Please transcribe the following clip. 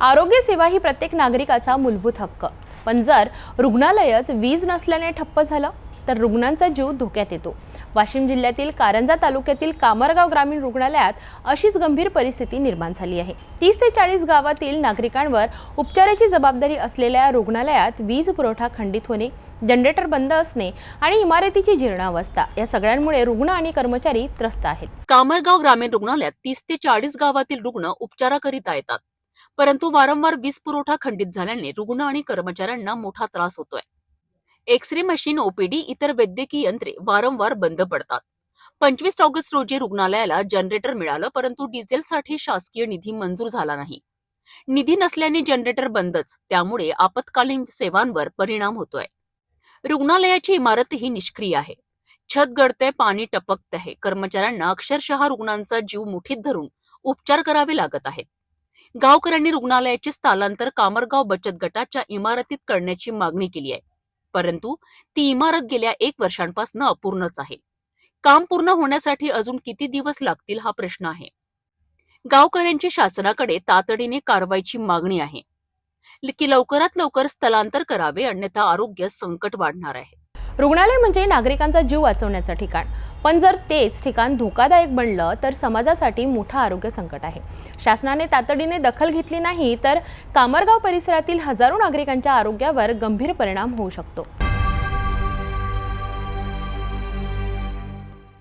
आरोग्य सेवा ही प्रत्येक नागरिकाचा मूलभूत हक्क. पण जर रुग्णालयच वीज नसल्याने ठप्प झालं तर रुग्णांचा जीव धोक्यात येतो. वाशिम जिल्ह्यातील कारंजा तालुक्यातील कामरगाव ग्रामीण रुग्णालयात अशीच गंभीर परिस्थिती निर्माण झाली आहे. 30 ते 40 गावातील नागरिकांवर उपचाराची जबाबदारी असलेल्या रुग्णालयात वीज पुरवठा खंडित होणे, जनरेटर बंद असणे आणि इमारतीची जीर्णावस्था या सगळ्यांमुळे रुग्ण आणि कर्मचारी त्रस्त आहेत. कामरगाव ग्रामीण रुग्णालयात 30 ते 40 गावातील रुग्ण उपचाराकरिता येतात, परंतु वारंवार वीज पुरवठा खंडित झाल्याने रुग्ण आणि कर्मचाऱ्यांना मोठा त्रास होतोय. एक्स-रे मशीन, ओपीडी, इतर वैद्यकीय यंत्रे वारंवार बंद पडतात. 25 ऑगस्ट रोजी रुग्णालयाला जनरेटर मिळालं, परंतु डिझेलसाठी शासकीय निधी मंजूर झाला नाही. निधी नसल्याने जनरेटर बंदच, त्यामुळे आपत्कालीन सेवांवर परिणाम होतोय. रुग्णालयाची इमारतही निष्क्रिय आहे. छत गळते, पाणी टपकत आहे. कर्मचाऱ्यांना अक्षरशः रुग्णांचा जीव मुठीत धरून उपचार करावे लागत आहेत. गावकऱ्यांनी रुग्णालयाचे स्थलांतर कामरगाव बचत गटाच्या इमारतीत करण्याची मागणी केली आहे, परंतु ती इमारत गेल्या 1 वर्षांपासून अपूर्णच आहे. काम पूर्ण होण्यासाठी अजून किती दिवस लागतील हा प्रश्न आहे. गावकऱ्यांची शासनाकडे तातडीने कारवाईची मागणी आहे की लवकरात लवकर स्थलांतर करावे, अन्यथा आरोग्य संकट वाढणार आहे. रुग्णालय म्हणजे नागरिकांचा जीव वाचवण्याचं ठिकाण, पण जर तेच ठिकाण धोकादायक बनलं तर समाजासाठी मोठं आरोग्य संकट आहे. शासनाने तातडीने दखल घेतली नाही तर कामरगाव परिसरातील हजारो नागरिकांच्या आरोग्यावर गंभीर परिणाम होऊ शकतो.